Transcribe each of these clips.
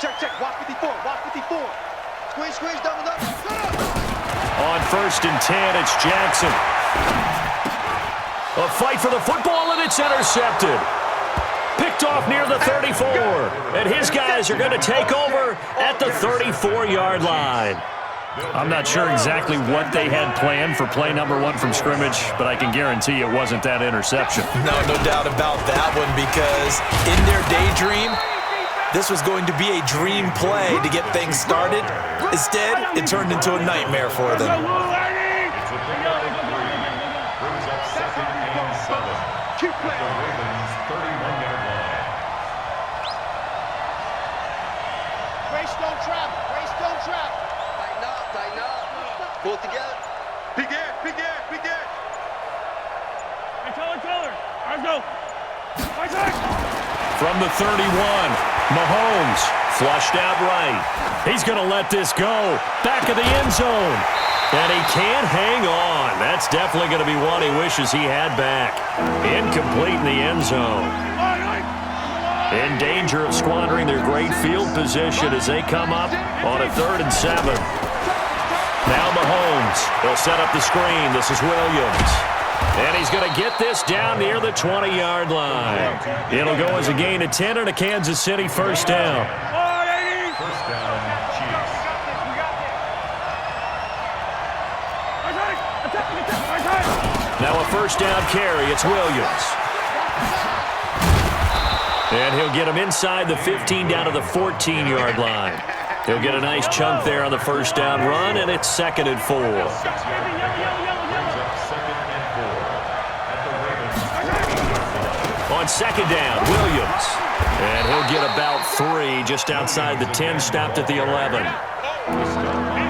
Check. Watch 54. Squeeze, double. On 1st and 10, it's Jackson. A fight for the football, and it's intercepted. Picked off near the 34. And his guys are going to take over at the 34-yard line. I'm not sure exactly what they had planned for play number 1 from scrimmage, but I can guarantee it wasn't that interception. No doubt about that one, because in their daydream, this was going to be a dream play to get things started. Instead, it turned into a nightmare for them. Tighten up. Pull it together. Big air. Taylor. Let's go. From the 31, Mahomes flushed out right. He's going to let this go. Back of the end zone. And he can't hang on. That's definitely going to be one he wishes he had back. Incomplete in the end zone. In danger of squandering their great field position as they come up on a 3rd and 7. Now Mahomes. He'll set up the screen. This is Williams. And he's going to get this down near the 20-yard line. It'll go as a gain of 10 and a Kansas City first down. First down, Chiefs. Now a first down carry. It's Williams. And he'll get him inside the 15 down to the 14-yard line. He'll get a nice chunk there on the first down run, and it's 2nd and 4. On 2nd down, Williams. And he'll get about 3 just outside the 10, stopped at the 11.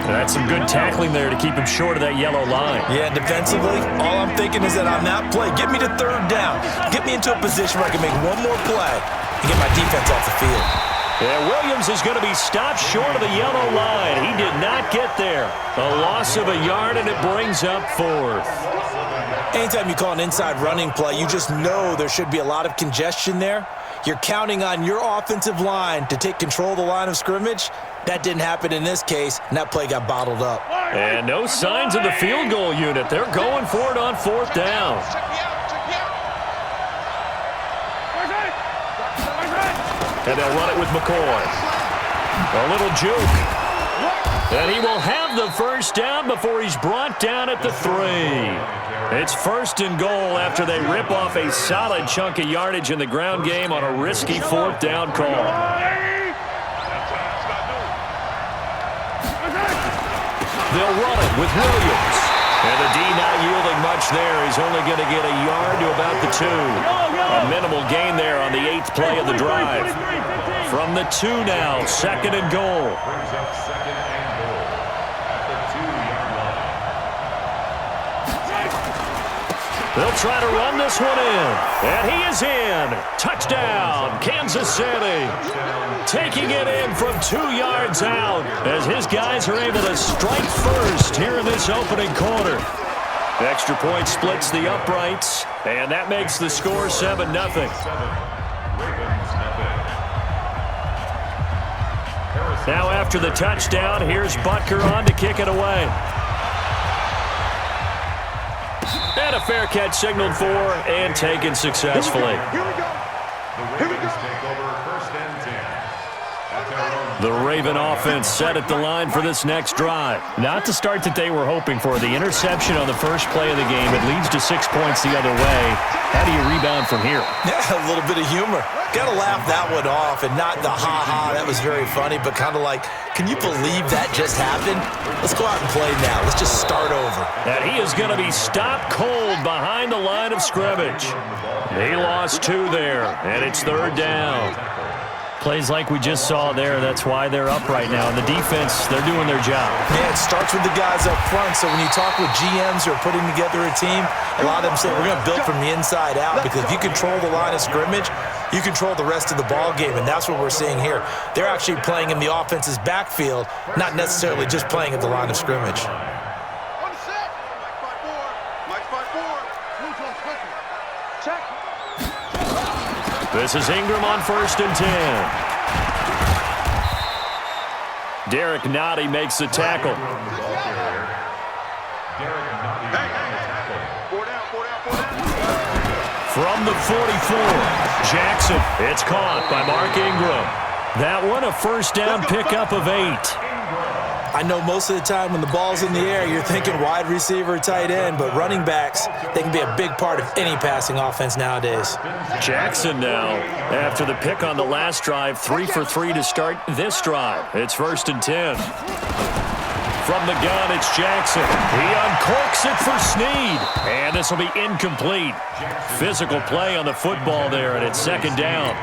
That's some good tackling there to keep him short of that yellow line. Yeah, defensively, all I'm thinking is that on that play, get me to 3rd down. Get me into a position where I can make one more play and get my defense off the field. Yeah, Williams is going to be stopped short of the yellow line. He did not get there. A loss of a yard, and it brings up 4th. Anytime you call an inside running play, you just know there should be a lot of congestion there. You're counting on your offensive line to take control of the line of scrimmage. That didn't happen in this case, and that play got bottled up. And no signs of the field goal unit. They're going for it on 4th down. And they'll run it with McCoy. A little juke. And he will have the first down before he's brought down at the 3. It's 1st and goal after they rip off a solid chunk of yardage in the ground game on a risky 4th down call. They'll run it with Williams. And the D not yielding much there. He's only going to get a yard to about the 2. A minimal gain there on the 8th play of the drive. From the 2 now, 2nd and goal. They'll try to run this one in. And he is in. Touchdown, Kansas City. Taking it in from 2 yards out as his guys are able to strike first here in this opening quarter. Extra point splits the uprights, and that makes the score 7-0. Now after the touchdown, here's Butker on to kick it away. And a fair catch signaled for and taken successfully. Here we go. Take over 1st and 10. The Raven offense set at the line for this next drive. Not the start that they were hoping for. The interception on the first play of the game. It leads to 6 points the other way. How do you rebound from here? Yeah, a little bit of humor. Got to laugh that one off, and not the ha-ha, that was very funny, but kind of like, can you believe that just happened? Let's go out and play now. Let's just start over. And he is going to be stopped cold behind the line of scrimmage. He lost 2 there, and it's 3rd down. Plays like we just saw there, that's why they're up right now. And the defense, they're doing their job. Yeah, it starts with the guys up front. So when you talk with GMs who are putting together a team, a lot of them say we're going to build from the inside out, because if you control the line of scrimmage, you control the rest of the ball game, and that's what we're seeing here. They're actually playing in the offense's backfield, not necessarily just playing at the line of scrimmage. This is Ingram on 1st and 10. Derek Nottie makes the tackle. From the 44, Jackson. It's caught by Mark Ingram. That one, a first down pickup of 8. I know most of the time when the ball's in the air, you're thinking wide receiver, tight end, but running backs, they can be a big part of any passing offense nowadays. Jackson now, after the pick on the last drive, 3 for 3 to start this drive. It's 1st and 10. From the gun, it's Jackson. He uncorks it for Snead. And this will be incomplete. Physical play on the football there, and it's 2nd down.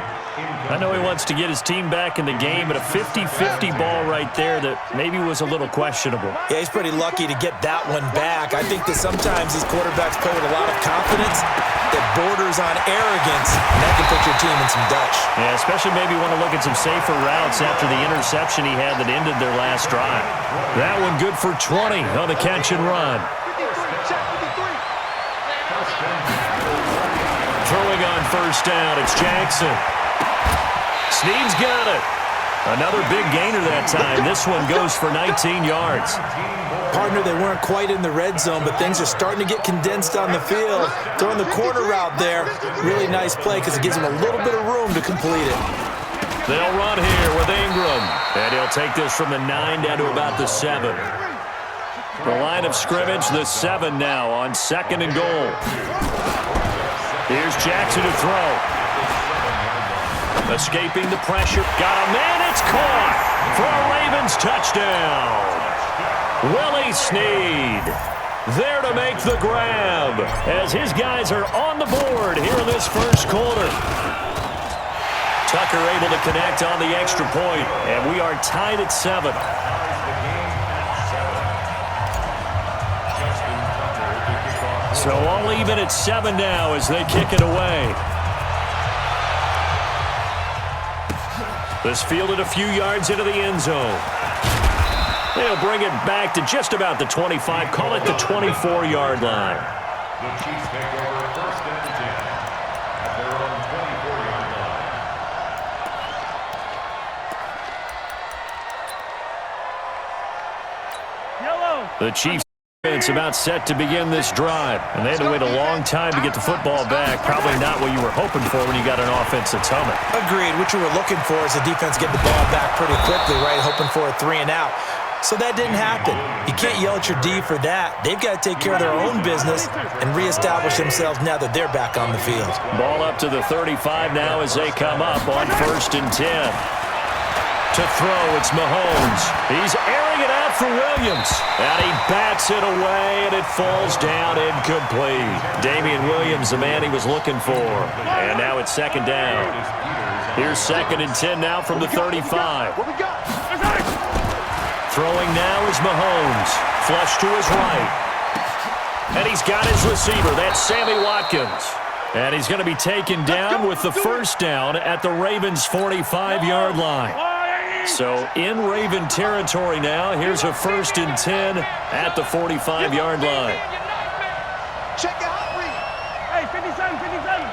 I know he wants to get his team back in the game, but a 50-50 ball right there that maybe was a little questionable. Yeah, he's pretty lucky to get that one back. I think that sometimes these quarterbacks play with a lot of confidence that borders on arrogance, and that can put your team in some Dutch. Yeah, especially maybe want to look at some safer routes after the interception he had that ended their last drive. That one good for 20 on the catch and run. Throwing on 1st down, it's Jackson. Snead's got it. Another big gainer that time. This one goes for 19 yards. Partner, they weren't quite in the red zone, but things are starting to get condensed on the field. Throwing the corner route there, really nice play because it gives them a little bit of room to complete it. They'll run here with Ingram, and he'll take this from the 9 down to about the 7. The line of scrimmage, the 7 now on 2nd and goal. Here's Jackson to throw. Escaping the pressure. Got a man. It's caught for a Ravens touchdown. Willie Snead there to make the grab as his guys are on the board here in this 1st quarter. Tucker able to connect on the extra point, and we are tied at 7. So all even at 7 now as they kick it away. This fielded a few yards into the end zone. They'll bring it back to just about the 25. Call it the 24-yard line. The Chiefs take over 1st and 10 at their own 24-yard line. Yellow. The Chiefs. It's about set to begin this drive, and they had to wait a long time to get the football back. Probably not what you were hoping for when you got an offense that's humming. Agreed. What you were looking for is the defense get the ball back pretty quickly, right? Hoping for a 3 and out. So that didn't happen. You can't yell at your D for that. They've got to take care of their own business and reestablish themselves now that they're back on the field. Ball up to the 35 now as they come up on 1st and 10. To throw, it's Mahomes. He's airing it out for Williams. And he bats it away, and it falls down incomplete. Damian Williams, the man he was looking for. And now it's 2nd down. Here's 2nd and 10 now from the 35. Throwing now is Mahomes. Flush to his right. And he's got his receiver. That's Sammy Watkins. And he's going to be taken down with the 1st down at the Ravens' 45-yard line. So in Raven territory now. Here's a 1st and 10 at the 45-yard line. Check it out, Reed. Hey, 57, 57.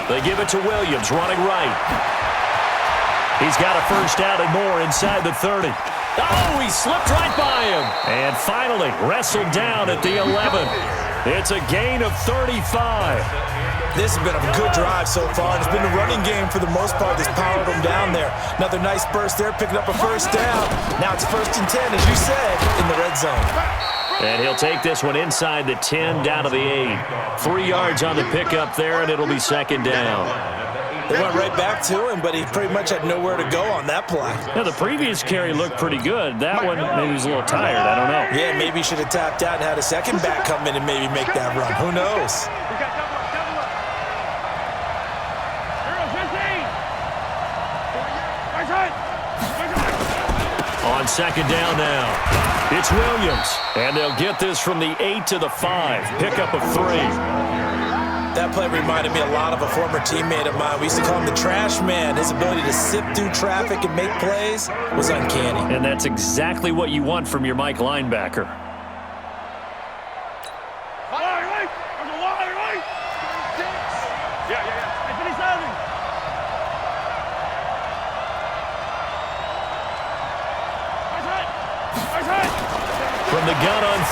They give it to Williams, running right. He's got a 1st down and more inside the 30. Oh, he slipped right by him. And finally wrestled down at the 11. It's a gain of 35. This has been a good drive so far, and it's been the running game for the most part that's powered them down there. Another nice burst there, picking up a 1st down. Now it's 1st and 10, as you said, in the red zone. And he'll take this one inside the 10, down to the 8. 3 yards on the pickup there, and it'll be 2nd down. They went right back to him, but he pretty much had nowhere to go on that play. Now, the previous carry looked pretty good. That one, maybe he was a little tired. I don't know. Yeah, maybe he should have tapped out and had a second back come in and maybe make that run. Who knows? On 2nd down now, it's Williams. And they'll get this from the 8 to the 5. Pickup of 3. That play reminded me a lot of a former teammate of mine. We used to call him the trash man. His ability to sift through traffic and make plays was uncanny. And that's exactly what you want from your Mike linebacker.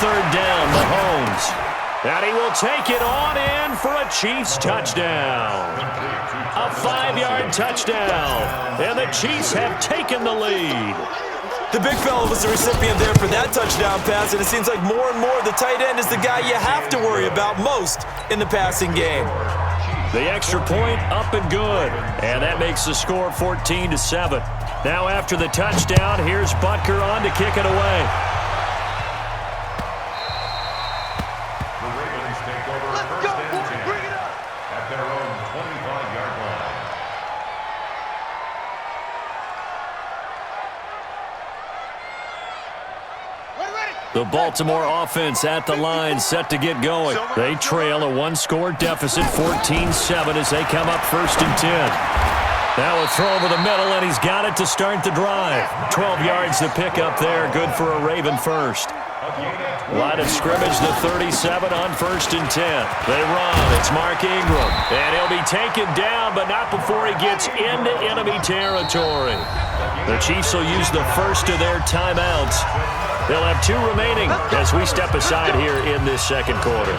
third down, Mahomes. And he will take it on in for a Chiefs touchdown. A 5-yard touchdown. And the Chiefs have taken the lead. The big fella was the recipient there for that touchdown pass, and it seems like more and more the tight end is the guy you have to worry about most in the passing game. The extra point up and good. And that makes the score 14-7. Now after the touchdown, here's Butker on to kick it away. The Ravens take over first and 10 at their own 25-yard line. The Baltimore offense at the line, set to get going. They trail a one-score deficit, 14-7, as they come up first and 10. Now a throw over the middle, and he's got it to start the drive. 12 yards to pick up there, good for a Raven first. Line of scrimmage, the 37 on first and 10. They run, it's Mark Ingram, and he'll be taken down, but not before he gets into enemy territory. The Chiefs will use the first of their timeouts. They'll have 2 remaining as we step aside here in this second quarter.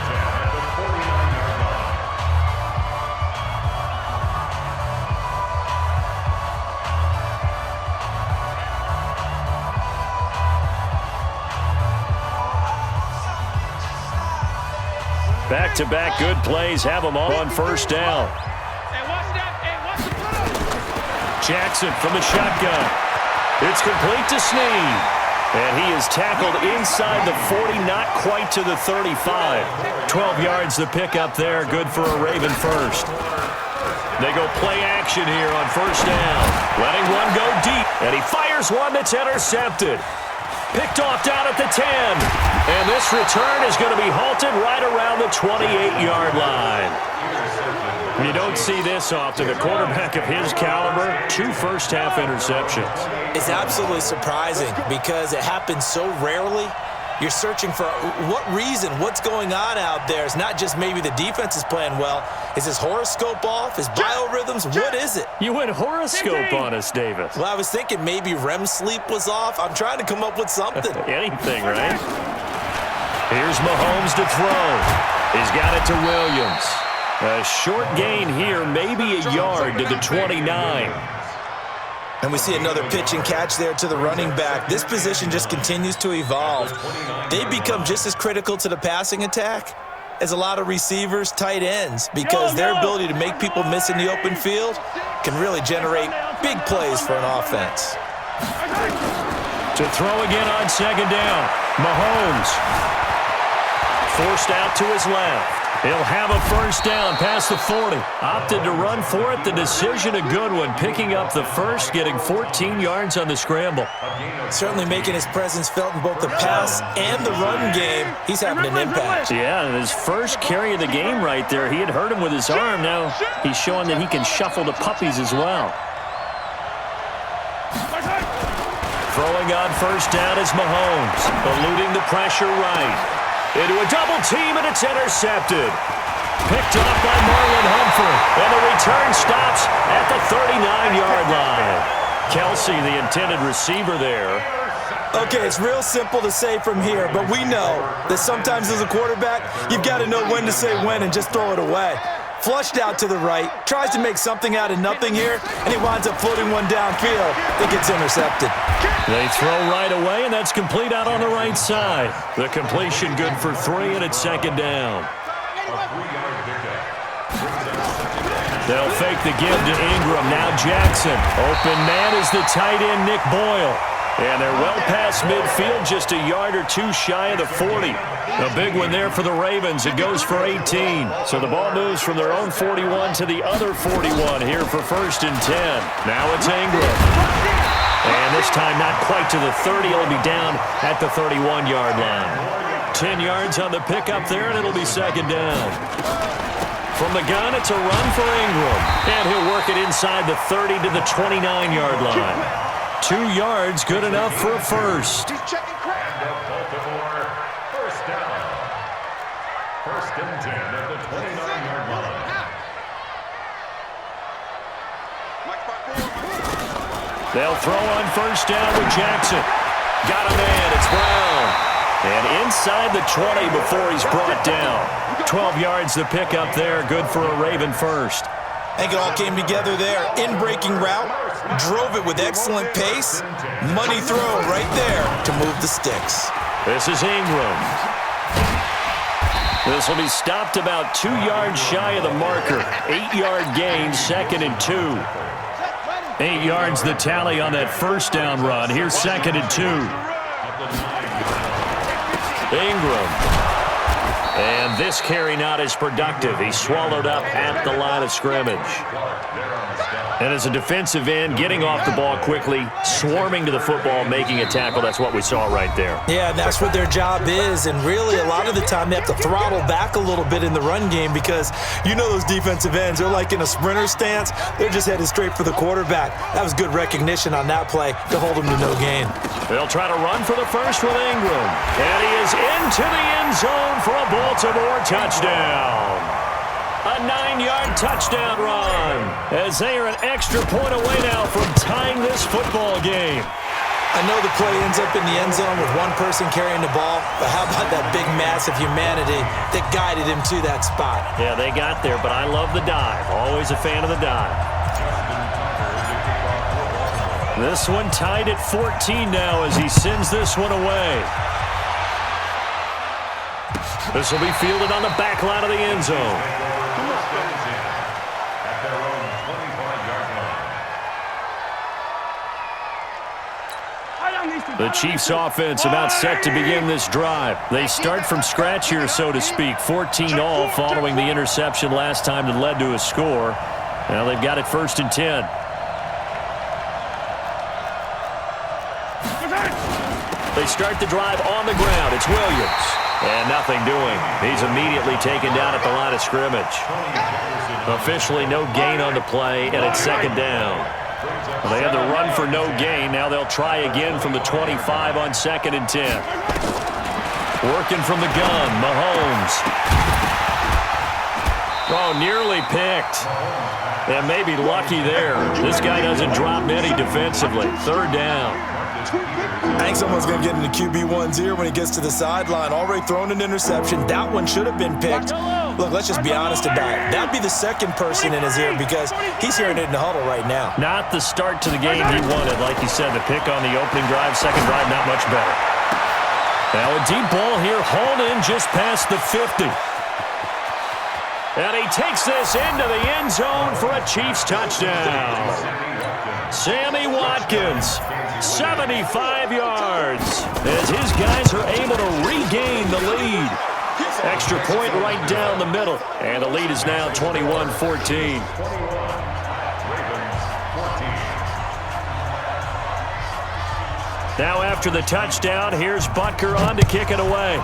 Back-to-back good plays have them all on first down. Jackson from the shotgun. It's complete to Snead. And he is tackled inside the 40, not quite to the 35. 12 yards to pick up there, good for a Raven first. They go play action here on first down. Letting one go deep, and he fires one that's intercepted. Picked off down at the 10. And this return is going to be halted right around the 28-yard line. You don't see this often. A quarterback of his caliber, 2 first-half interceptions. It's absolutely surprising because it happens so rarely. You're searching for what reason, what's going on out there. It's not just maybe the defense is playing well. Is his horoscope off? His biorhythms? What is it? You went horoscope on us, Davis. Well, I was thinking maybe REM sleep was off. I'm trying to come up with something. Anything, right? Here's Mahomes to throw. He's got it to Williams. A short gain here, maybe a yard to the 29. And we see another pitch and catch there to the running back. This position just continues to evolve. They become just as critical to the passing attack as a lot of receivers, tight ends, because their ability to make people miss in the open field can really generate big plays for an offense. To throw again on second down, Mahomes. Forced out to his left. He'll have a first down past the 40. Opted to run for it. The decision a good one. Picking up the first, getting 14 yards on the scramble. Certainly making his presence felt in both the pass and the run game. He's having an impact. Yeah, and his first carry of the game right there. He had hurt him with his arm. Now he's showing that he can shuffle the puppies as well. Throwing on first down is Mahomes. Eluding the pressure right. Into a double team, and it's intercepted. Picked off by Marlon Humphrey, and the return stops at the 39-yard line. Kelsey, the intended receiver there. Okay, it's real simple to say from here, but we know that sometimes as a quarterback, you've got to know when to say when and just throw it away. Flushed out to the right, tries to make something out of nothing here, and he winds up floating one downfield that gets intercepted. They throw right away, and that's complete out on the right side. The completion good for 3, and it's second down. They'll fake the give to Ingram. Now Jackson. Open man is the tight end, Nick Boyle. And they're well past midfield, just a yard or 2 shy of the 40. A big one there for the Ravens. It goes for 18. So the ball moves from their own 41 to the other 41 here for first and 10. Now it's Ingram. And this time not quite to the 30. It'll be down at the 31-yard line. 10 yards on the pickup there, and it'll be second down. From the gun, it's a run for Ingram. And he'll work it inside the 30 to the 29-yard line. 2 yards, good enough for a first. And Baltimore, first down. First and 10 at the 29-yard line. They'll throw on first down with Jackson. Got a man, it's Brown. And inside the 20 before he's brought down. 12 yards the pickup there. Good for a Raven first. I think it all came together there. In-breaking route. Drove it with excellent pace. Money throw right there to move the sticks. This is Ingram. This will be stopped about 2 yards shy of the marker. 8-yard gain, 2nd and 2. 8 yards the tally on that first down run. Here's 2nd and 2. Ingram. And this carry not as productive. He's swallowed up at the line of scrimmage. And as a defensive end, getting off the ball quickly, swarming to the football, making a tackle, that's what we saw right there. Yeah, and that's what their job is. And really, a lot of the time, they have to throttle back a little bit in the run game because you know those defensive ends, they're like in a sprinter stance. They're just headed straight for the quarterback. That was good recognition on that play to hold him to no gain. They'll try to run for the first with Ingram. And he is into the end zone for a Baltimore touchdown. A 9-yard touchdown run as they are an extra point away now from tying this football game. I know the play ends up in the end zone with one person carrying the ball, but how about that big mass of humanity that guided him to that spot? Yeah, they got there, but I love the dive. Always a fan of the dive. This one tied at 14 now as he sends this one away. This will be fielded on the back line of the end zone. The Chiefs offense about set to begin this drive. They start from scratch here, so to speak. 14-all following the interception last time that led to a score. Now they've got it 1st and 10. They start the drive on the ground. It's Williams. And nothing doing. He's immediately taken down at the line of scrimmage. Officially no gain on the play, and it's 2nd down. Well, they had the run for no gain. Now they'll try again from the 25 on 2nd and 10. Working from the gun, Mahomes. Oh, nearly picked. And maybe lucky there. This guy doesn't drop many defensively. 3rd down. I think someone's going to get into QB1's ear when he gets to the sideline. Already thrown an interception. That one should have been picked. Look, let's just be honest about it. That'd be the second person in his ear because he's hearing it in the huddle right now. Not the start to the game he wanted. Like you said, the pick on the opening drive, second drive, not much better. Now a deep ball here, hauled in just past the 50. And he takes this into the end zone for a Chiefs touchdown. Sammy Watkins, 75 yards, as his guys are able to regain the lead. Extra point right down the middle, and the lead is now 21-14. Now after the touchdown, here's Butker on to kick it away.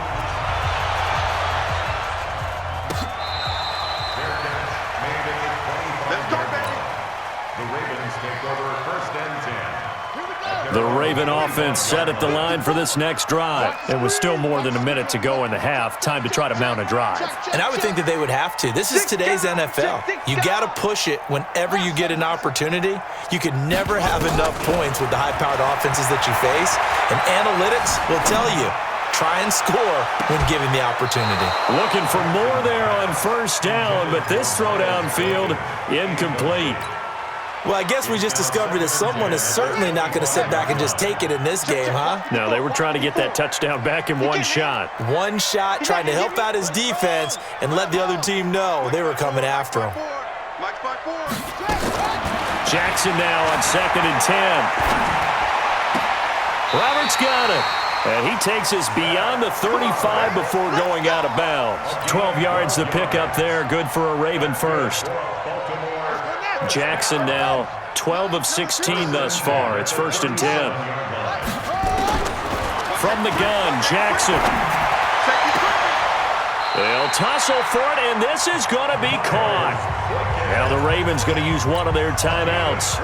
The Raven offense set at the line for this next drive. It was still more than a minute to go in the half. Time to try to mount a drive. And I would think that they would have to. This is today's NFL. You got to push it whenever you get an opportunity. You can never have enough points with the high-powered offenses that you face. And analytics will tell you, try and score when given the opportunity. Looking for more there on 1st down, but this throw downfield, incomplete. Well, I guess we just discovered that someone is certainly not going to sit back and just take it in this game, huh? No, they were trying to get that touchdown back in one shot. One shot, trying to help out his defense and let the other team know they were coming after him. Jackson now on 2nd and 10. Roberts got it. And he takes us beyond the 35 before going out of bounds. 12 yards to pick up there. Good for a Raven first. Jackson now 12 of 16 thus far. It's 1st and 10. From the gun, Jackson. They'll tussle for it, and this is going to be caught. Now the Ravens going to use one of their timeouts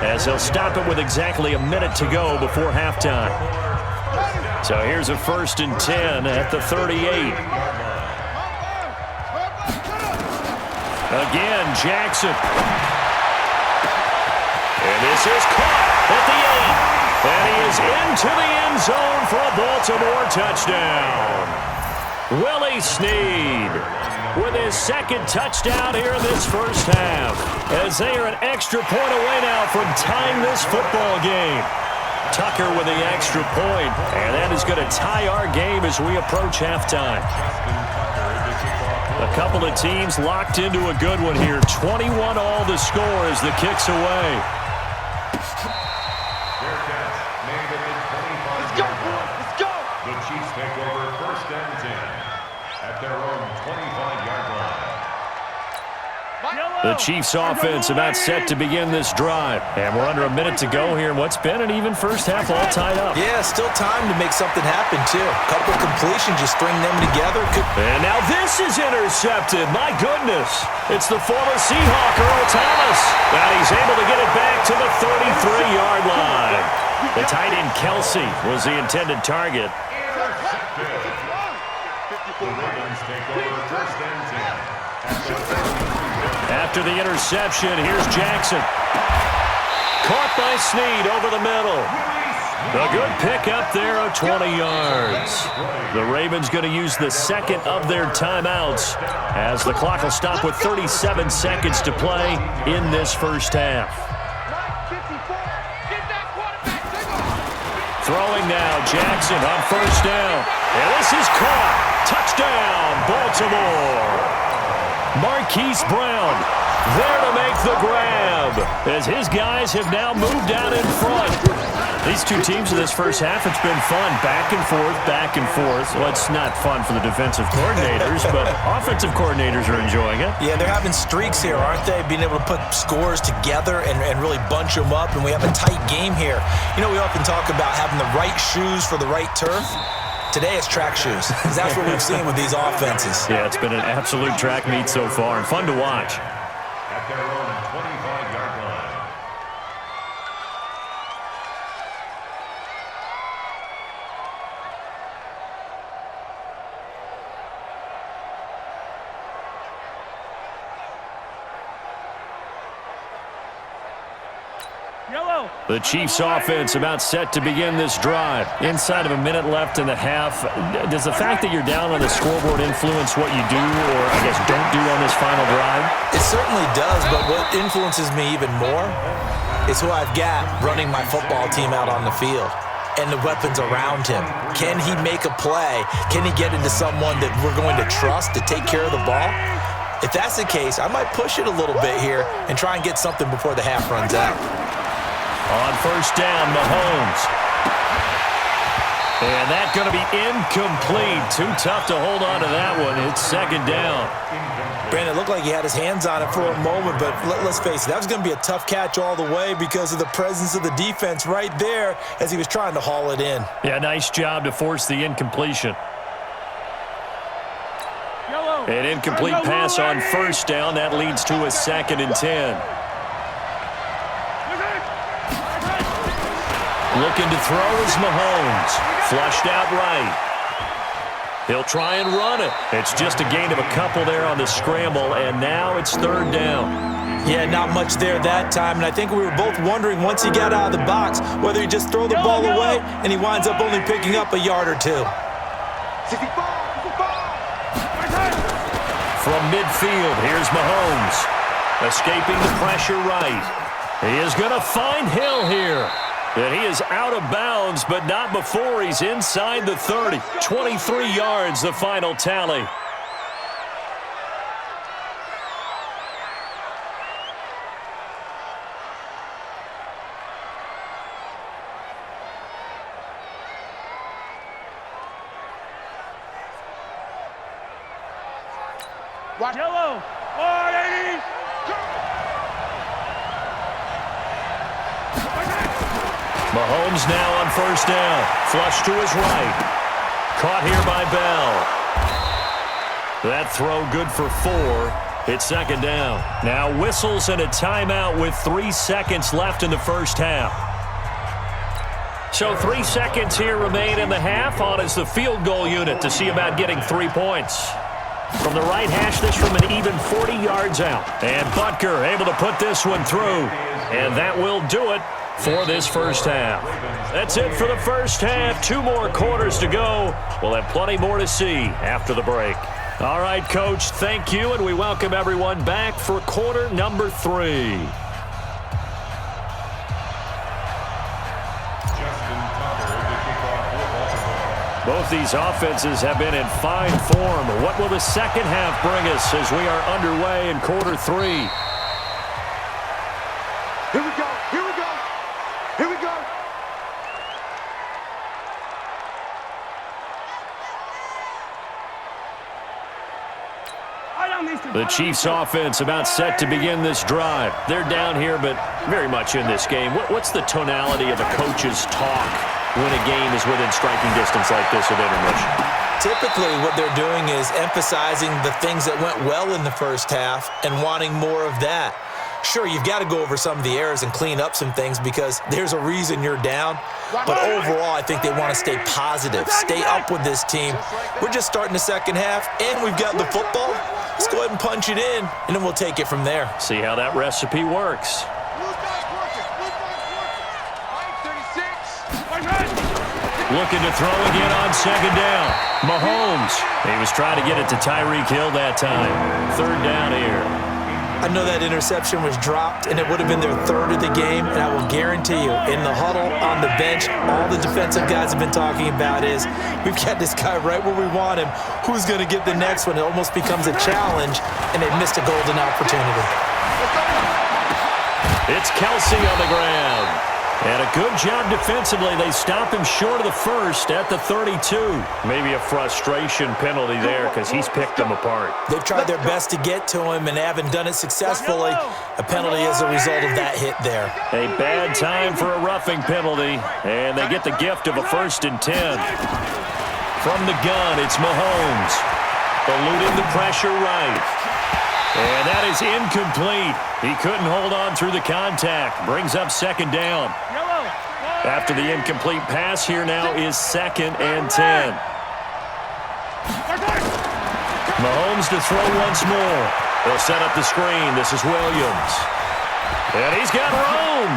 as they'll stop it with exactly a minute to go before halftime. So here's a 1st and 10 at the 38. Again, Jackson. And this is caught at the 8. And he is into the end zone for a Baltimore touchdown. Willie Snead with his second touchdown here in this first half, as they are an extra point away now from tying this football game. Tucker with the extra point, and that is going to tie our game as we approach halftime. A couple of teams locked into a good one here. 21 all to score as the kick's away. Let's go, boys. Let's go. The Chiefs take over first and 10 at their own 25-yard line. The Chiefs offense about set to begin this drive. And we're under a minute to go here in what's been an even first half, all tied up. Yeah, still time to make something happen, too. A couple completions, just string them together. And now this is intercepted. My goodness. It's the former Seahawk, Earl Thomas. And he's able to get it back to the 33-yard line. The tight end, Kelsey, was the intended target. The Ravens take over first and 10. After the interception, here's Jackson. Caught by Snead over the middle. A good pick up there of 20 yards. The Ravens going to use the second of their timeouts as the clock will stop with 37 seconds to play in this first half. Throwing now, Jackson on first down. And this is caught. Touchdown, Baltimore. Marquise Brown there to make the grab as his guys have now moved out in front. These two teams in this first half, it's been fun. Back and forth, back and forth. Well, it's not fun for the defensive coordinators, but offensive coordinators are enjoying it. Yeah, they're having streaks here, aren't they? Being able to put scores together and really bunch them up, and we have a tight game here. You know, we often talk about having the right shoes for the right turf. Today it's track shoes, because that's what we've seen with these offenses. Yeah, it's been an absolute track meet so far, and fun to watch. At their own 25-yard line. The Chiefs offense about set to begin this drive. Inside of a minute left in the half. Does the fact that you're down on the scoreboard influence what you do, or I guess don't do on this final drive? It certainly does, but what influences me even more is who I've got running my football team out on the field and the weapons around him. Can he make a play? Can he get into someone that we're going to trust to take care of the ball? If that's the case, I might push it a little bit here and try and get something before the half runs out. On first down, Mahomes. And that's going to be incomplete. Too tough to hold on to that one. It's second down. Brandon, it looked like he had his hands on it for a moment, but let's face it, that was going to be a tough catch all the way because of the presence of the defense right there as he was trying to haul it in. Yeah, nice job to force the incompletion. An incomplete pass on first down. That leads to a 2nd and 10. Looking to throw is Mahomes. Flushed out right. He'll try and run it. It's just a gain of a couple there on the scramble, and now it's third down. Yeah, not much there that time, and I think we were both wondering once he got out of the box whether he just throw the ball away, and he winds up only picking up a yard or two. From midfield, here's Mahomes. Escaping the pressure right. He is going to find Hill here. And he is out of bounds, but not before he's inside the 30. 23 yards, the final tally. Yellow. Mahomes now on first down. Flush to his right. Caught here by Bell. That throw good for 4. It's second down. Now whistles and a timeout with 3 seconds left in the first half. So 3 seconds here remain in the half. On is the field goal unit to see about getting 3 points. From the right hash, this from an even 40 yards out. And Butker able to put this one through. And that will do it for this first half. That's it for the first half. 2 more quarters to go. We'll have plenty more to see after the break. All right, Coach, thank you, and we welcome everyone back for quarter number 3. Both these offenses have been in fine form. What will the second half bring us as we are underway in quarter 3? Here we go. Here we go. Here we go. The Chiefs offense about set to begin this drive. They're down here, but very much in this game. What's the tonality of a coach's talk when a game is within striking distance like this at intermission? Typically, what they're doing is emphasizing the things that went well in the first half and wanting more of that. Sure, you've got to go over some of the errors and clean up some things because there's a reason you're down. But overall, I think they want to stay positive, stay up with this team. We're just starting the second half, and we've got the football. Let's go ahead and punch it in, and then we'll take it from there. See how that recipe works. Looking to throw again on second down. Mahomes. He was trying to get it to Tyreek Hill that time. Third down here. I know that interception was dropped, and it would have been their third of the game, and I will guarantee you, in the huddle, on the bench, all the defensive guys have been talking about is, we've got this guy right where we want him. Who's going to get the next one? It almost becomes a challenge, and they missed a golden opportunity. It's Kelsey on the ground. And a good job defensively. They stop him short of the first at the 32. Maybe a frustration penalty there because he's picked them apart. They've tried their best to get to him and haven't done it successfully. A penalty as a result of that hit there. A bad time for a roughing penalty, and they get the gift of a 1st and 10. From the gun, it's Mahomes. Eluding the pressure right. And that is incomplete. He couldn't hold on through the contact. Brings up second down. After the incomplete pass, here now is 2nd and 10. Mahomes to throw once more. They'll set up the screen. This is Williams. And he's got room.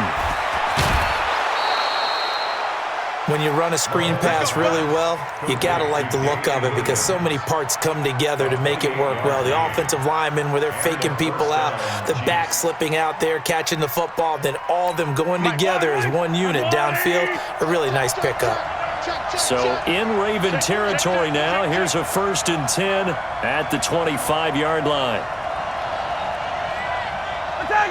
When you run a screen pass really well, you got to like the look of it because so many parts come together to make it work well. The offensive linemen where they're faking people out, the back slipping out there, catching the football, then all of them going together as one unit downfield. A really nice pickup. So in Raven territory now, here's a 1st and 10 at the 25-yard line. Attack!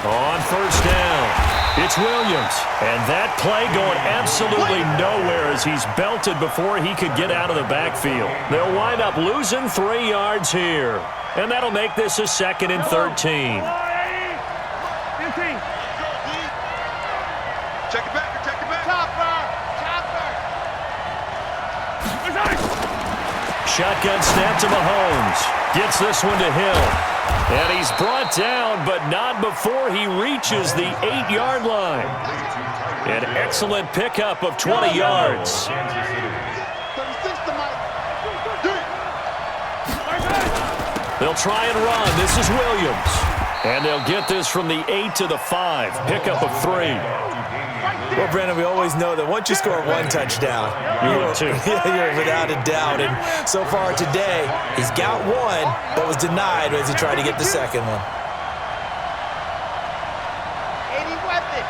On 1st down. It's Williams, and that play going absolutely nowhere as he's belted before he could get out of the backfield. They'll wind up losing 3 yards here, and that'll make this a 2nd and 13. Check it back. Shotgun snap to Mahomes. Gets this one to Hill. And he's brought down, but not before he reaches the 8-yard line. An excellent pickup of 20 yards. They'll try and run. This is Williams. And they'll get this from the 8 to the 5. Pickup of 3. Well, Brandon, we always know that once you score 1 touchdown, you're without a doubt. And so far today, he's got 1, but was denied as he tried to get the second one. Any weapon.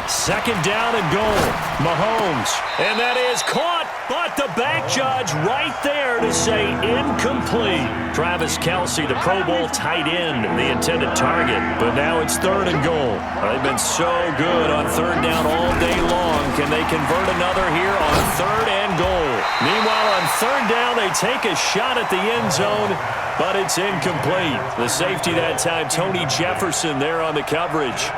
Second down and goal. Mahomes. And that is caught, but the back judge right there to say incomplete. Travis Kelce, the Pro Bowl tight end, the intended target. But now it's 3rd and goal. They've been so good on 3rd down all day long. Can they convert another here on 3rd and goal? Meanwhile, on 3rd down, they take a shot at the end zone, but it's incomplete. The safety that time, Tony Jefferson there on the coverage.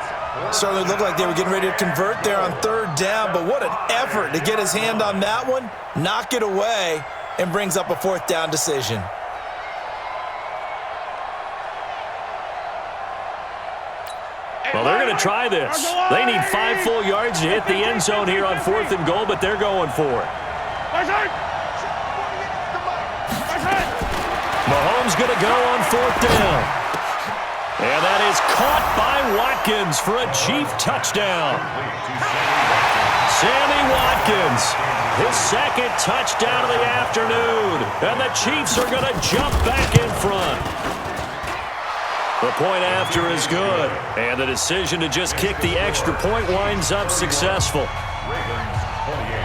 Certainly looked like they were getting ready to convert there on 3rd down, but what an effort to get his hand on that one, knock it away, and brings up a 4th down decision. Well, they're going to try this. They need 5 full yards to hit the end zone here on 4th and goal, but they're going for it. Mahomes going to go on 4th down. And that is caught by Watkins for a Chief touchdown. Sammy Watkins, his 2nd touchdown of the afternoon. And the Chiefs are going to jump back in front. The point after is good. And the decision to just kick the extra point winds up successful.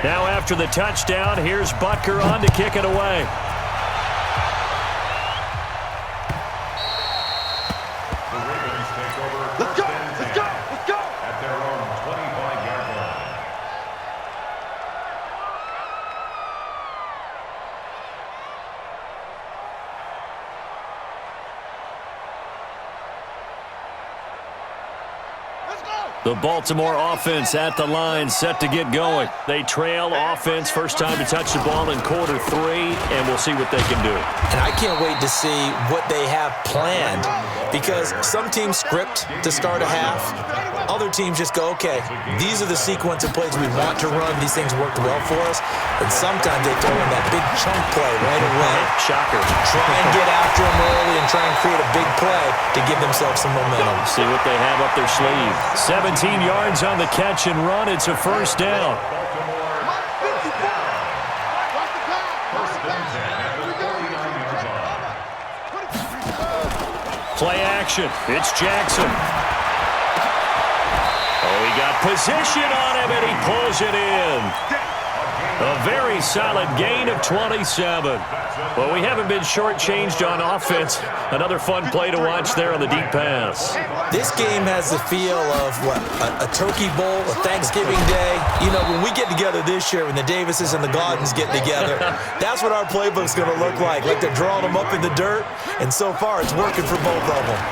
Now after the touchdown, here's Butker on to kick it away. Let's go! Let's go! Let's go! At their own 25-yard line. The Baltimore offense at the line, set to get going. They trail offense, first time to touch the ball in quarter 3, and we'll see what they can do. And I can't wait to see what they have planned, because some teams script to start a half. Other teams just go, okay, these are the sequence of plays we want to run. These things worked well for us. And sometimes they throw in that big chunk play right away. Shocker. Try and get after them early and try and create a big play to give themselves some momentum. See what they have up their sleeve. 17 yards on the catch and run. It's a first down. Play action. It's Jackson. Oh, he got position on him, and he pulls it in. A very solid gain of 27. Well, we haven't been shortchanged on offense. Another fun play to watch there on the deep pass. This game has the feel of, what, a turkey bowl, a Thanksgiving day. You know, when we get together this year, when the Davises and the Gaudens get together, that's what our playbook's going to look like they're drawing them up in the dirt, and so far it's working for both of them.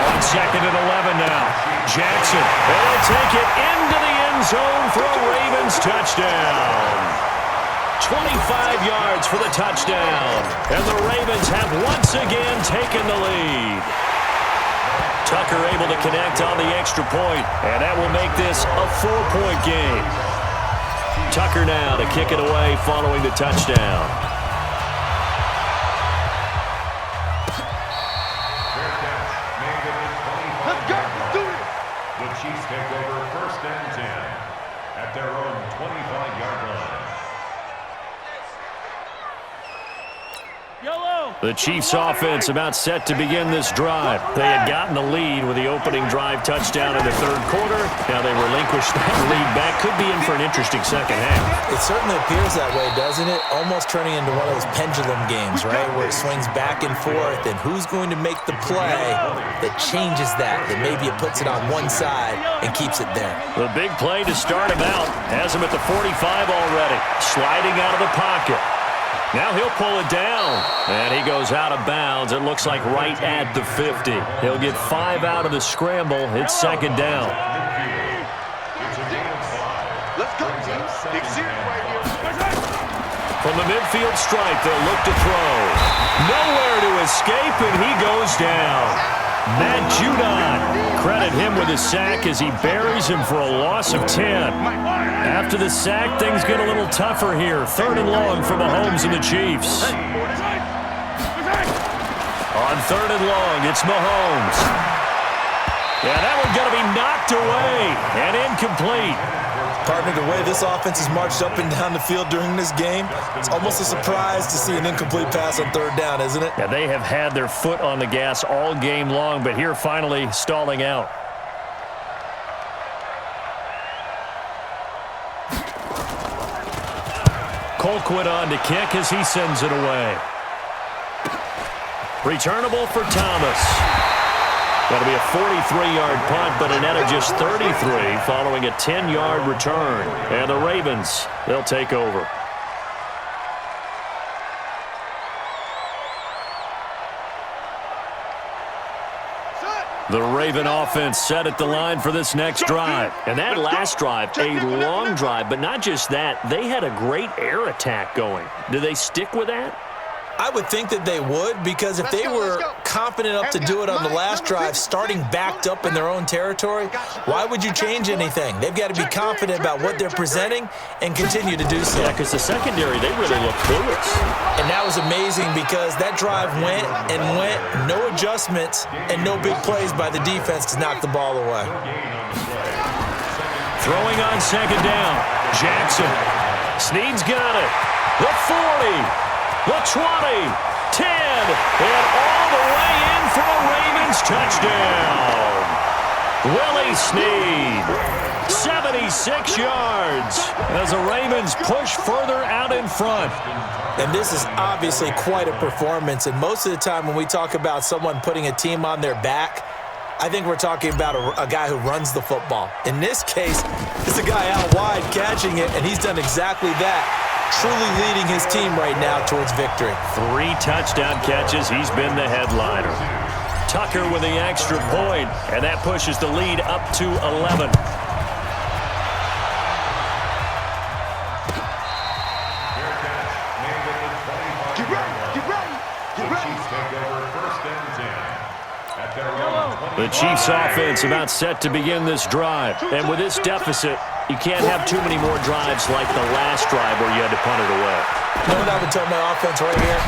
On 2nd and 11 now. Jackson, they'll take it into the end zone for a Ravens touchdown. 25 yards for the touchdown. And the Ravens have once again taken the lead. Tucker able to connect on the extra point, and that will make this a 4-point game. Tucker now to kick it away following the touchdown. Let's go! Let's do it! The Chiefs take over 1st and 10 at their own 25-yard line. The Chiefs offense about set to begin this drive. They had gotten the lead with the opening drive touchdown in the 3rd quarter. Now they relinquished that lead back. Could be in for an interesting second half. It certainly appears that way, doesn't it? Almost turning into one of those pendulum games, right, where it swings back and forth, and who's going to make the play that changes that maybe it puts it on one side and keeps it there. The big play to start him out has him at the 45 already, sliding out of the pocket. Now he'll pull it down, and he goes out of bounds. It looks like right at the 50. He'll get 5 out of the scramble. It's 2nd down. Let's go, team. Big series right here. From the midfield stripe, they'll look to throw. Nowhere to escape, and he goes down. Matt Judon, credit him with a sack as he buries him for a loss of 10. After the sack, things get a little tougher here. 3rd and long for Mahomes and the Chiefs. On 3rd and long, it's Mahomes. Yeah, that one's going to be knocked away and incomplete. Partner, the way this offense has marched up and down the field during this game, it's almost a surprise to see an incomplete pass on 3rd down, isn't it? Yeah, they have had their foot on the gas all game long, but here finally stalling out. Colquitt on to kick as he sends it away. Returnable for Thomas. That'll be a 43-yard punt, but a net of just 33 following a 10-yard return. And the Ravens, they'll take over. The Raven offense set at the line for this next drive. And that last drive, a long drive, but not just that. They had a great air attack going. Do they stick with that? I would think that they would, because if they were confident enough to do it on the last drive, starting backed up in their own territory, why would you change anything? They've got to be confident about what they're presenting and continue to do so. Yeah, because the secondary, they really look clueless. And that was amazing because that drive went and went, no adjustments and no big plays by the defense to knock the ball away. Throwing on second down, Jackson. Snead's got it. The 40. The 20, 10, and all the way in for a Ravens touchdown. Willie Snead, 76 yards as the Ravens push further out in front. And this is obviously quite a performance, and most of the time when we talk about someone putting a team on their back, I think we're talking about a guy who runs the football. In this case, it's a guy out wide catching it, and he's done exactly that. Truly leading his team right now towards victory. 3 touchdown catches. He's been the headliner. Tucker with the extra point, and that pushes the lead up to 11. Get ready. The Chiefs offense about set to begin this drive. And with this deficit, you can't have too many more drives like the last drive where you had to punt it away. You know what I would tell my offense right here?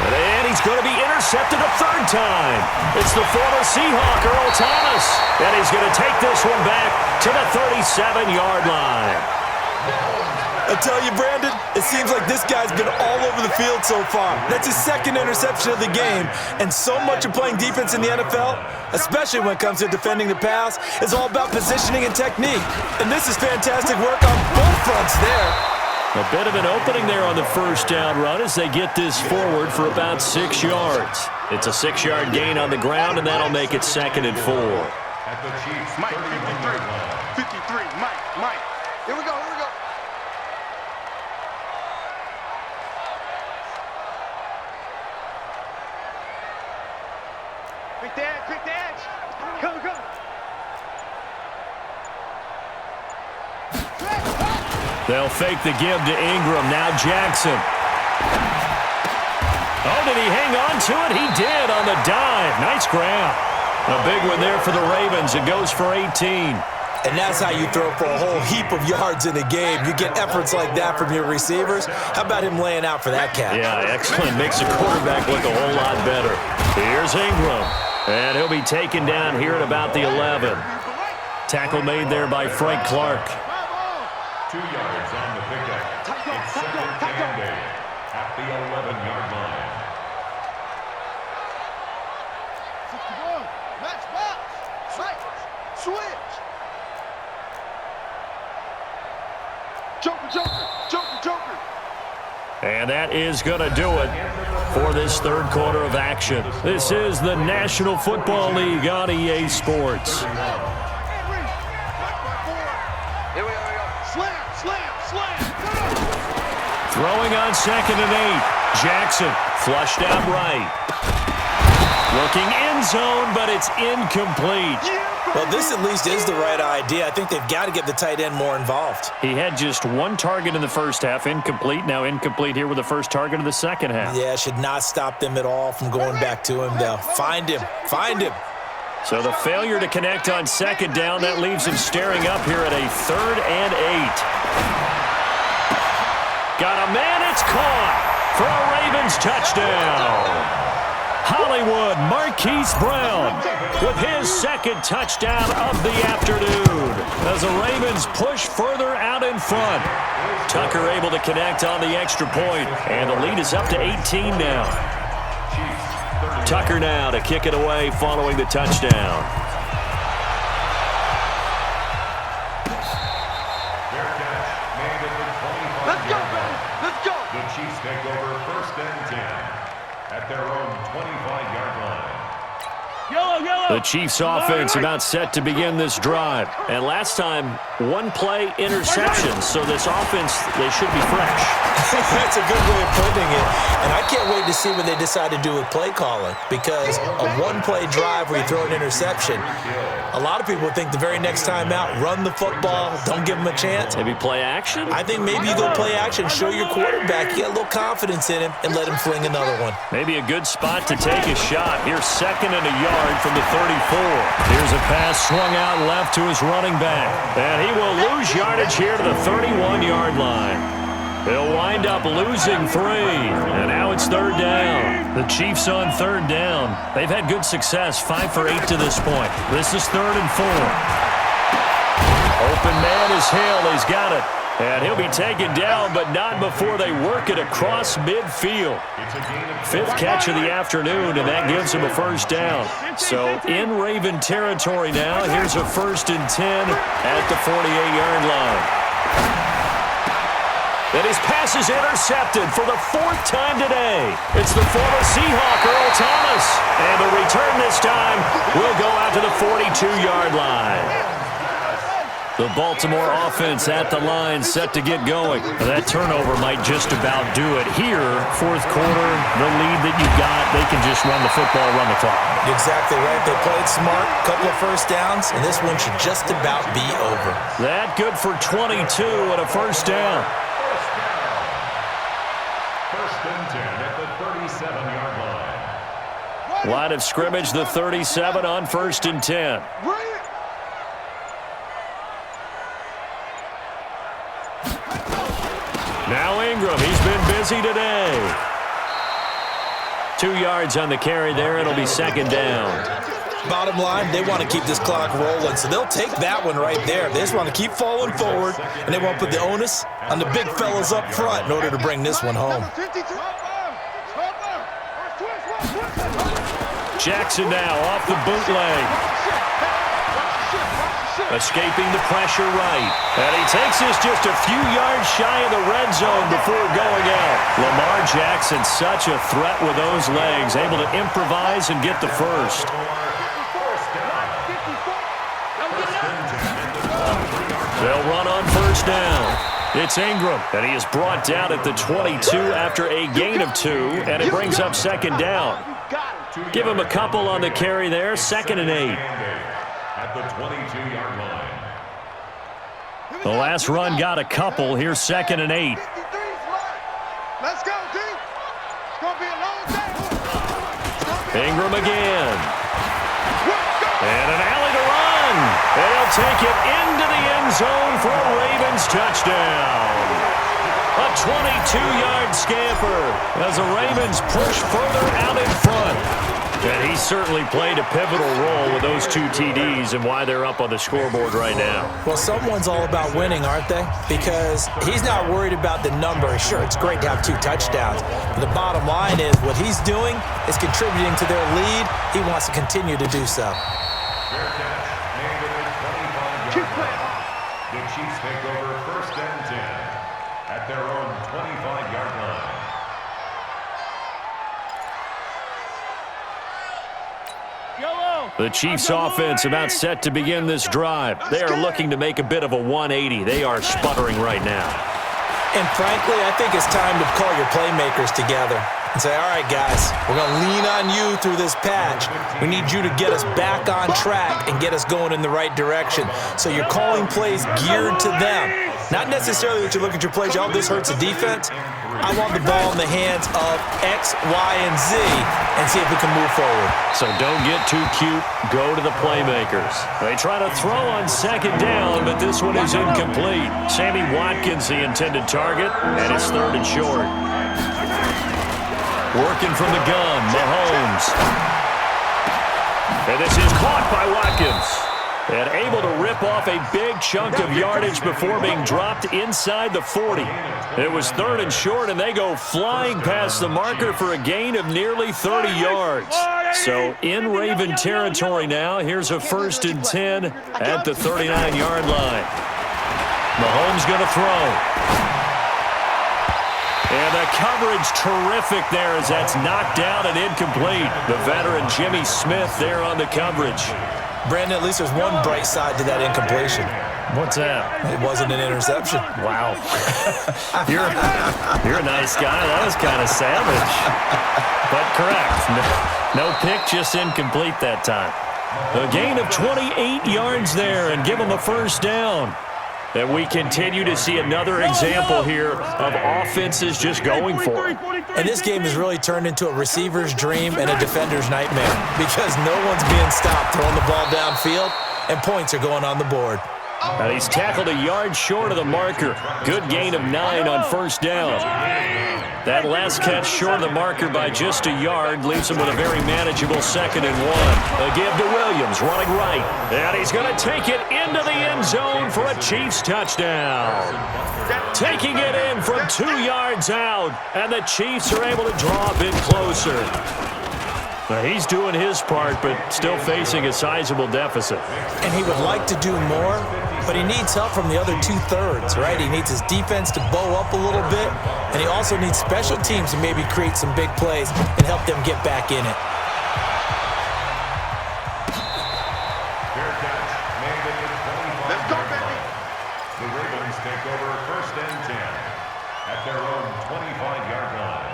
And he's going to be intercepted a third time. It's the former Seahawk, Earl Thomas. And he's going to take this one back to the 37-yard line. I tell you, Brandon, it seems like this guy's been all over the field so far. That's his second interception of the game. And so much of playing defense in the NFL, especially when it comes to defending the pass, is all about positioning and technique. And this is fantastic work on both fronts there. A bit of an opening there on the first down run as they get this forward for about 6 yards. It's a 6-yard gain on the ground, and that'll make it 2nd and 4. At the Chiefs, Mike, 53. Mike. Here we go. Quick the edge. Go. They'll fake the give to Ingram. Now Jackson. Oh, did he hang on to it? He did on the dive. Nice grab. A big one there for the Ravens. It goes for 18. And that's how you throw for a whole heap of yards in a game. You get efforts like that from your receivers. How about him laying out for that catch? Yeah, excellent. Makes the quarterback look a whole lot better. Here's Ingram. And he'll be taken down here at about the 11. Tackle made there by Frank Clark. 2 yards on the pickup. It's 2nd and 8 at the 11-yard line. Match box. Right. Switch. Joker. And that is going to do it for this third quarter of action. This is the National Football League on EA Sports. Here we go. Slam. Throwing on 2nd and 8. Jackson flushed out right. Looking end zone, but it's incomplete. Well, this at least is the right idea. I think they've got to get the tight end more involved. He had just 1 target in the first half, incomplete. Now incomplete here with the first target of the second half. Yeah, should not stop them at all from going back to him, though. Find him. So the failure to connect on 2nd down, that leaves him staring up here at a 3rd and 8. Got a man, it's caught for a Ravens touchdown. Hollywood Marquise Brown with his 2nd touchdown of the afternoon as the Ravens push further out in front. Tucker able to connect on the extra point, and the lead is up to 18 now. Tucker now to kick it away following the touchdown. Let's go. The Chiefs take over 1st and 10 at their own 25-yard line. The Chiefs offense about set to begin this drive. And last time, one play interception. So this offense, they should be fresh. That's a good way of putting it. And I can't wait to see what they decide to do with play calling, because a one-play drive where you throw an interception, a lot of people think the very next time out, run the football, don't give them a chance. Maybe play action? I think maybe you go play action, show your quarterback, you get a little confidence in him, and let him fling another one. Maybe a good spot to take a shot. Here's 2nd and a yard from the 34. Here's a pass swung out left to his running back. And he will lose yardage here to the 31-yard line. They'll wind up losing 3. And now it's 3rd down. The Chiefs on 3rd down. They've had good success, 5 for 8 to this point. This is 3rd and 4. Open man is Hill. He's got it. And he'll be taken down, but not before they work it across midfield. 5th catch of the afternoon, and that gives him a 1st down. So in Raven territory now, here's a 1st and 10 at the 48-yard line. And his pass is intercepted for the 4th time today. It's the former Seahawk, Earl Thomas. And the return this time will go out to the 42-yard line. The Baltimore offense at the line, set to get going. That turnover might just about do it. Here, 4th quarter, the lead that you got, they can just run the football, run the clock. Exactly right. They played smart, couple of 1st downs, and this one should just about be over. That good for 22 and a 1st down. 1st and 10 at the 37-yard line. Line of scrimmage, the 37 on 1st and 10. Now Ingram, he's been busy today. 2 yards on the carry there. It'll be 2nd down. Bottom line, they want to keep this clock rolling, so they'll take that one right there. They just want to keep falling forward, and they want to put the onus on the big fellas up front in order to bring this one home. Jackson now off the bootleg. Escaping the pressure right. And he takes this just a few yards shy of the red zone before going out. Lamar Jackson, such a threat with those legs, able to improvise and get the 1st. They'll run on 1st down. It's Ingram, and he is brought down at the 22 after a gain of 2, and it brings up 2nd down. Give him a couple on the carry there, 2nd and 8. At the 22-yard line. The last run got a couple. Here's 2nd and 8. Let's go, D. It's going to be a long day. Ingram again. And an alley to run. They'll take it into the end zone for a Ravens touchdown. A 22-yard scamper as the Ravens push further out in front. And he certainly played a pivotal role with those 2 TDs and why they're up on the scoreboard right now. Well, someone's all about winning, aren't they? Because he's not worried about the number. Sure, it's great to have 2 touchdowns. But the bottom line is what he's doing is contributing to their lead. He wants to continue to do so. Fair catch made at the 25-yard line. The Chiefs take over 1st and 10 at their own 25-yard line. The Chiefs offense about set to begin this drive. They are looking to make a bit of a 180. They are sputtering right now. And frankly, I think it's time to call your playmakers together and say, all right, guys, we're going to lean on you through this patch. We need you to get us back on track and get us going in the right direction. So you're calling plays geared to them. Not necessarily that you look at your plays, oh, this hurts the defense. I want the ball in the hands of X, Y, and Z and see if we can move forward. So don't get too cute. Go to the playmakers. They try to throw on 2nd down, but this one is incomplete. Sammy Watkins, the intended target, and it's 3rd and short. Working from the gun, Mahomes. And this is caught by Watkins. And able to rip off a big chunk of yardage before being dropped inside the 40. It was 3rd and short, and they go flying past the marker for a gain of nearly 30 yards. So in Raven territory now, here's a 1st and 10 at the 39-yard line. Mahomes going to throw. And the coverage terrific there as that's knocked down and incomplete. The veteran Jimmy Smith there on the coverage. Brandon, at least there's one bright side to that incompletion. What's that? It wasn't an interception. Wow. You're a nice guy. That was kind of savage. But correct. No pick, just incomplete that time. A gain of 28 yards there and give them a first down. And we continue to see another example here of offenses just going for it. And this game has really turned into a receiver's dream and a defender's nightmare because no one's being stopped throwing the ball downfield, and points are going on the board. And he's tackled a yard short of the marker. Good gain of 9 on first down. That last catch short of the marker by just a yard leaves him with a very manageable 2nd and 1. A give to Williams, running right. And he's going to take it into the end zone for a Chiefs touchdown. Taking it in from 2 yards out. And the Chiefs are able to draw a bit closer. He's doing his part, but still facing a sizable deficit. And he would like to do more, but he needs help from the other 2/3, right? He needs his defense to bow up a little bit, and he also needs special teams to maybe create some big plays and help them get back in it. Let's go, baby. The Ravens take over 1st and 10 at their own 25-yard line.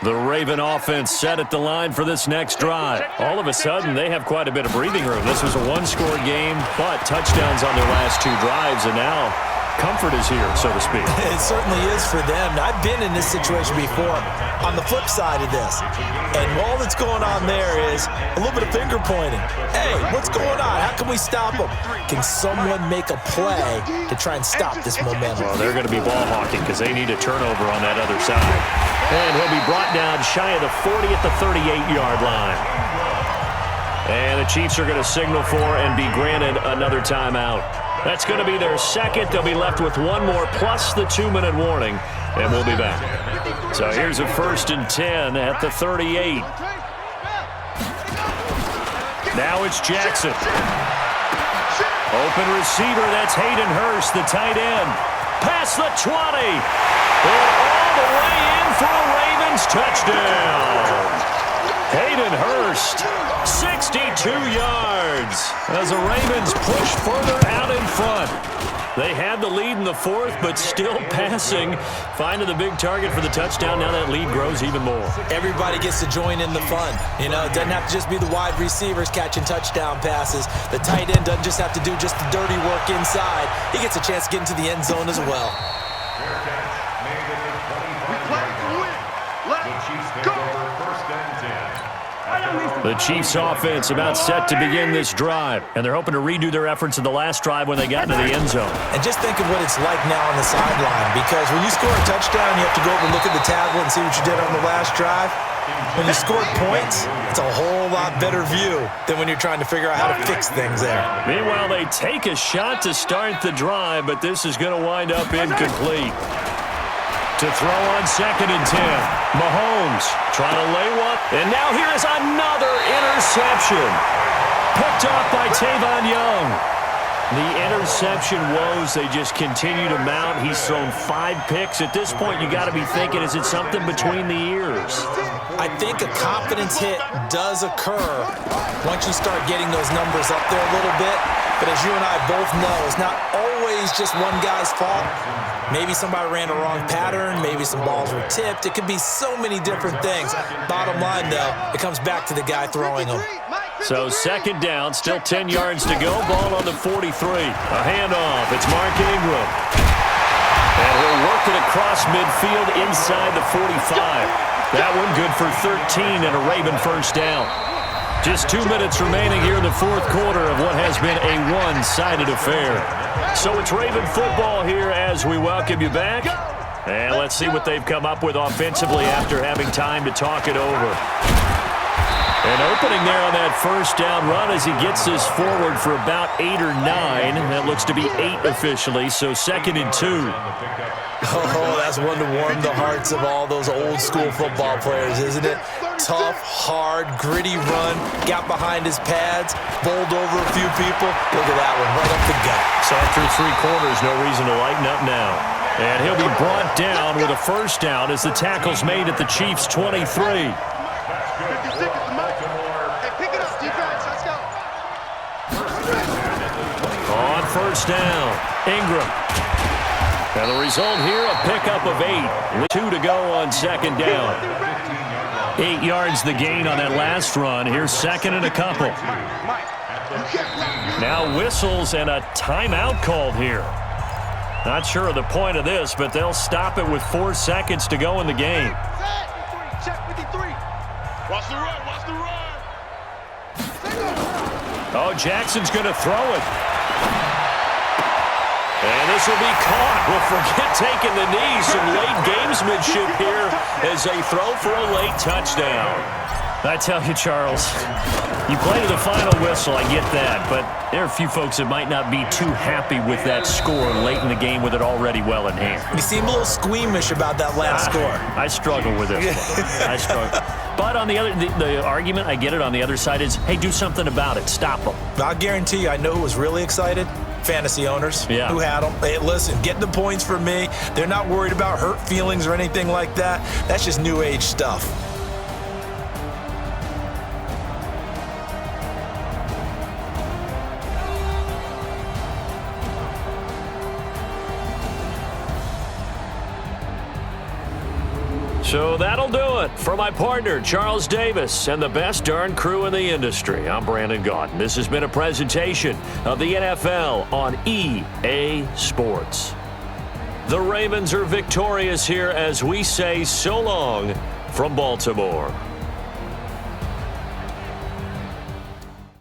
The Raven offense set at the line for this next drive. All of a sudden, they have quite a bit of breathing room. This was a one-score game, but touchdowns on their last 2 drives, and now comfort is here, so to speak. It certainly is for them. I've been in this situation before on the flip side of this. And all that's going on there is a little bit of finger pointing. Hey, what's going on? How can we stop them? Can someone make a play to try and stop this momentum? Well, they're going to be ball hawking because they need a turnover on that other side. And he'll be brought down shy of the 40 at the 38-yard line. And the Chiefs are going to signal for and be granted another timeout. That's going to be their second. They'll be left with 1 more plus the 2-minute warning, and we'll be back. So here's a 1st and 10 at the 38. Now it's Jackson. Open receiver, that's Hayden Hurst, the tight end. Past the 20. And all the way in for a Ravens touchdown. Hayden Hurst, 62 yards as the Ravens push further out in front. They had the lead in the 4th, but still passing. Finding the big target for the touchdown. Now that lead grows even more. Everybody gets to join in the fun. You know, it doesn't have to just be the wide receivers catching touchdown passes. The tight end doesn't just have to do just the dirty work inside. He gets a chance to get into the end zone as well. The Chiefs offense about set to begin this drive, and they're hoping to redo their efforts in the last drive when they got into the end zone. And just think of what it's like now on the sideline, because when you score a touchdown, you have to go over and look at the tablet and see what you did on the last drive. When you score points, it's a whole lot better view than when you're trying to figure out how to fix things there. Meanwhile, they take a shot to start the drive, but this is going to wind up incomplete. To throw on 2nd and 10. Mahomes trying to lay one. And now here is another interception. Picked off by Tavon Young. The interception woes, they just continue to mount. He's thrown 5 picks. At this point, you got to be thinking, is it something between the ears? I think a confidence hit does occur once you start getting those numbers up there a little bit. But as you and I both know, it's not always just one guy's fault. Maybe somebody ran a wrong pattern. Maybe some balls were tipped. It could be so many different things. Bottom line, though, it comes back to the guy throwing them. So 2nd down, still 10 yards to go. Ball on the 43. A handoff. It's Mark Ingram. And he'll work it across midfield inside the 45. That one good for 13 and a Raven first down. Just 2 minutes remaining here in the 4th quarter of what has been a one-sided affair. So it's Raven football here as we welcome you back. And let's see what they've come up with offensively after having time to talk it over. An opening there on that first down run as he gets this forward for about 8 or 9. That looks to be 8 officially, so 2nd and 2. Oh, that's one to warm the hearts of all those old school football players, isn't it? Tough, hard, gritty run, got behind his pads, bowled over a few people. Look at that one, right up the gut. So after 3 quarters, no reason to lighten up now. And he'll be brought down with a first down as the tackle's made at the Chiefs' 23. 56 is the mark. Hey, pick it up, defense. Let's go. On first down, Ingram. And the result here, a pickup of 8. 2 to go on second down. 8 yards the gain on that last run. Here's second and a couple. Now whistles and a timeout called here. Not sure of the point of this, but they'll stop it with 4 seconds to go in the game. Check 53. Watch the run. Watch the run. Oh, Jackson's going to throw it. And this will be caught. Well, forget taking the knee. Some late gamesmanship here as they throw for a late touchdown. I tell you, Charles, you play to the final whistle, I get that, but there are a few folks that might not be too happy with that score late in the game with it already well in hand. You seem a little squeamish about that last score. I struggle with this one. I struggle. But on the other, the argument, I get it, on the other side is, hey, do something about it. Stop them. I guarantee you, I know who was really excited. Fantasy owners who had them. Hey, listen, get the points for me. They're not worried about hurt feelings or anything like that. That's just new age stuff. So that'll do it for my partner, Charles Davis, and the best darn crew in the industry. I'm Brandon Gaudin. This has been a presentation of the NFL on EA Sports. The Ravens are victorious here as we say so long from Baltimore.